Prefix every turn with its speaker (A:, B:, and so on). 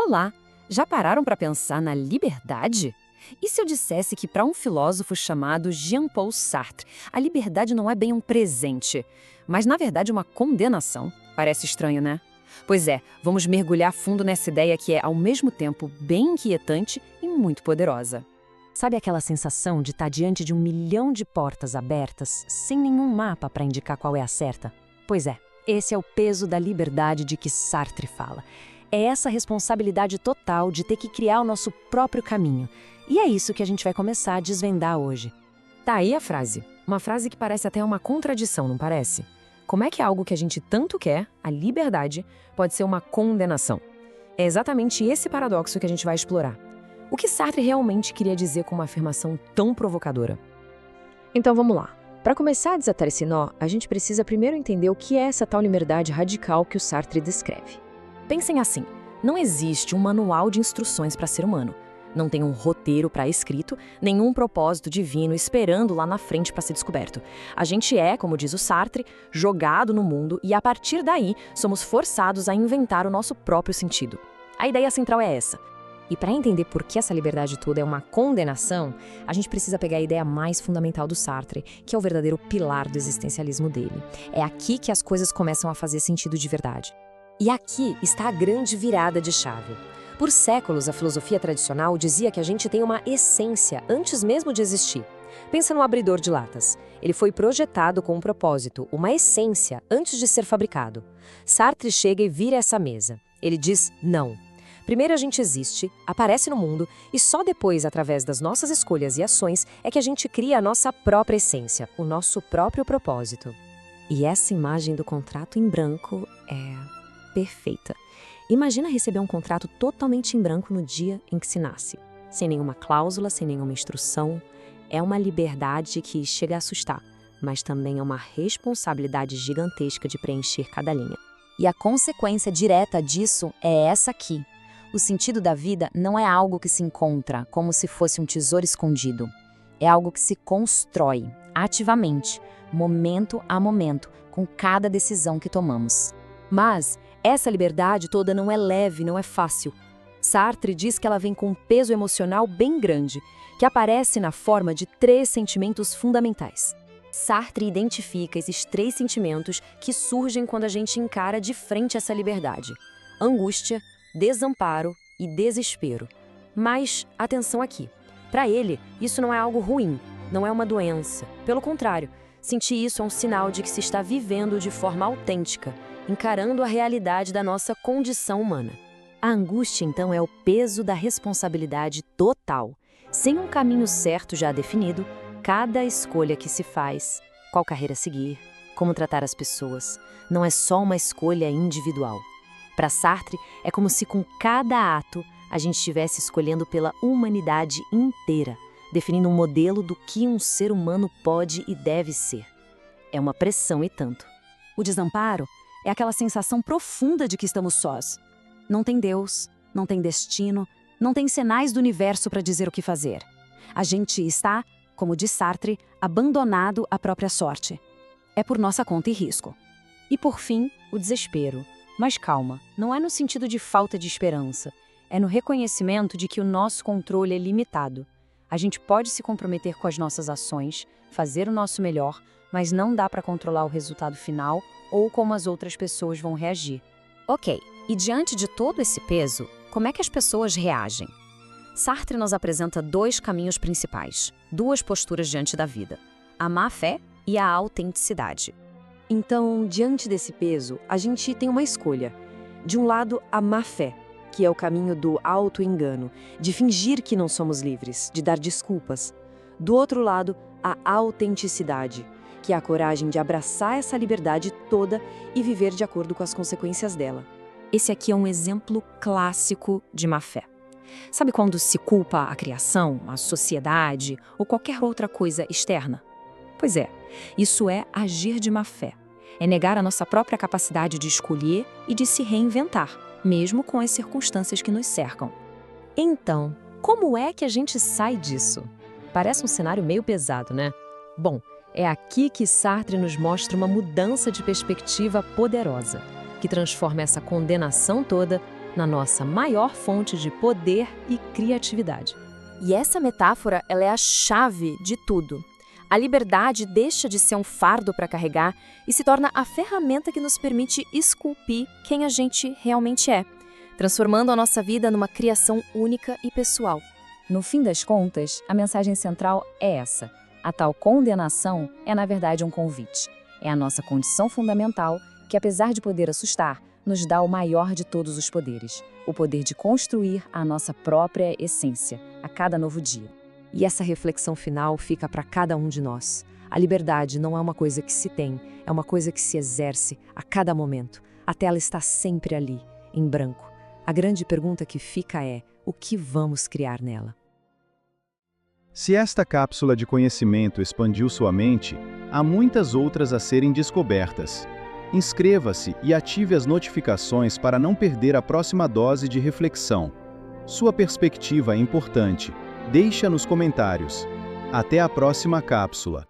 A: Olá! Já pararam para pensar na liberdade? E se eu dissesse que para um filósofo chamado Jean-Paul Sartre, a liberdade não é bem um presente, mas na verdade uma condenação? Parece estranho, né? Pois é, vamos mergulhar fundo nessa ideia que é ao mesmo tempo bem inquietante e muito poderosa.
B: Sabe aquela sensação de estar diante de 1 milhão de portas abertas, sem nenhum mapa para indicar qual é a certa? Pois é, esse é o peso da liberdade de que Sartre fala. É essa responsabilidade total de ter que criar o nosso próprio caminho. E é isso que a gente vai começar a desvendar hoje.
A: Tá aí a frase. Uma frase que parece até uma contradição, não parece? Como é que algo que a gente tanto quer, a liberdade, pode ser uma condenação? É exatamente esse paradoxo que a gente vai explorar. O que Sartre realmente queria dizer com uma afirmação tão provocadora?
C: Então vamos lá. Para começar a desatar esse nó, a gente precisa primeiro entender o que é essa tal liberdade radical que o Sartre descreve.
A: Pensem assim, não existe um manual de instruções para ser humano. Não tem um roteiro pré-escrito, nenhum propósito divino esperando lá na frente para ser descoberto. A gente é, como diz o Sartre, jogado no mundo e a partir daí somos forçados a inventar o nosso próprio sentido. A ideia central é essa.
C: E para entender por que essa liberdade toda é uma condenação, a gente precisa pegar a ideia mais fundamental do Sartre, que é o verdadeiro pilar do existencialismo dele. É aqui que as coisas começam a fazer sentido de verdade. E aqui está a grande virada de chave. Por séculos, a filosofia tradicional dizia que a gente tem uma essência antes mesmo de existir. Pensa no abridor de latas. Ele foi projetado com um propósito, uma essência, antes de ser fabricado. Sartre chega e vira essa mesa. Ele diz não. Primeiro a gente existe, aparece no mundo e só depois, através das nossas escolhas e ações, é que a gente cria a nossa própria essência, o nosso próprio propósito. E essa imagem do contrato em branco é perfeita. Imagina receber um contrato totalmente em branco no dia em que se nasce. Sem nenhuma cláusula, sem nenhuma instrução. É uma liberdade que chega a assustar, mas também é uma responsabilidade gigantesca de preencher cada linha.
B: E a consequência direta disso é essa aqui. O sentido da vida não é algo que se encontra como se fosse um tesouro escondido. É algo que se constrói ativamente, momento a momento, com cada decisão que tomamos.
A: Mas essa liberdade toda não é leve, não é fácil. Sartre diz que ela vem com um peso emocional bem grande, que aparece na forma de 3 sentimentos fundamentais. Sartre identifica esses 3 sentimentos que surgem quando a gente encara de frente essa liberdade: angústia, desamparo e desespero. Mas, atenção aqui, para ele, isso não é algo ruim, não é uma doença. Pelo contrário, sentir isso é um sinal de que se está vivendo de forma autêntica, encarando a realidade da nossa condição humana.
B: A angústia, então, é o peso da responsabilidade total. Sem um caminho certo já definido, cada escolha que se faz, qual carreira seguir, como tratar as pessoas, não é só uma escolha individual. Para Sartre, é como se com cada ato a gente estivesse escolhendo pela humanidade inteira, definindo um modelo do que um ser humano pode e deve ser. É uma pressão e tanto.
A: O desamparo é aquela sensação profunda de que estamos sós. Não tem Deus, não tem destino, não tem sinais do universo para dizer o que fazer. A gente está, como diz Sartre, abandonado à própria sorte. É por nossa conta e risco.
B: E por fim, o desespero. Mas calma, não é no sentido de falta de esperança. É no reconhecimento de que o nosso controle é limitado. A gente pode se comprometer com as nossas ações, fazer o nosso melhor, mas não dá para controlar o resultado final ou como as outras pessoas vão reagir.
C: Ok, e diante de todo esse peso, como é que as pessoas reagem?
B: Sartre nos apresenta 2 caminhos principais, 2 posturas diante da vida: a má-fé e a autenticidade.
C: Então, diante desse peso, a gente tem uma escolha. De um lado, a má-fé, que é o caminho do auto-engano, de fingir que não somos livres, de dar desculpas. Do outro lado, a autenticidade, que é a coragem de abraçar essa liberdade toda e viver de acordo com as consequências dela.
B: Esse aqui é um exemplo clássico de má-fé. Sabe quando se culpa a criação, a sociedade ou qualquer outra coisa externa? Pois é, isso é agir de má-fé. É negar a nossa própria capacidade de escolher e de se reinventar, mesmo com as circunstâncias que nos cercam. Então, como é que a gente sai disso? Parece um cenário meio pesado, né? Bom, é aqui que Sartre nos mostra uma mudança de perspectiva poderosa, que transforma essa condenação toda na nossa maior fonte de poder e criatividade.
A: E essa metáfora, ela é a chave de tudo. A liberdade deixa de ser um fardo para carregar e se torna a ferramenta que nos permite esculpir quem a gente realmente é, transformando a nossa vida numa criação única e pessoal.
C: No fim das contas, a mensagem central é essa. A tal condenação é, na verdade, um convite. É a nossa condição fundamental que, apesar de poder assustar, nos dá o maior de todos os poderes, o poder de construir a nossa própria essência, a cada novo dia.
A: E essa reflexão final fica para cada um de nós. A liberdade não é uma coisa que se tem, é uma coisa que se exerce a cada momento, até ela estar sempre ali, em branco. A grande pergunta que fica é: o que vamos criar nela?
D: Se esta cápsula de conhecimento expandiu sua mente, há muitas outras a serem descobertas. Inscreva-se e ative as notificações para não perder a próxima dose de reflexão. Sua perspectiva é importante. Deixa nos comentários. Até a próxima cápsula.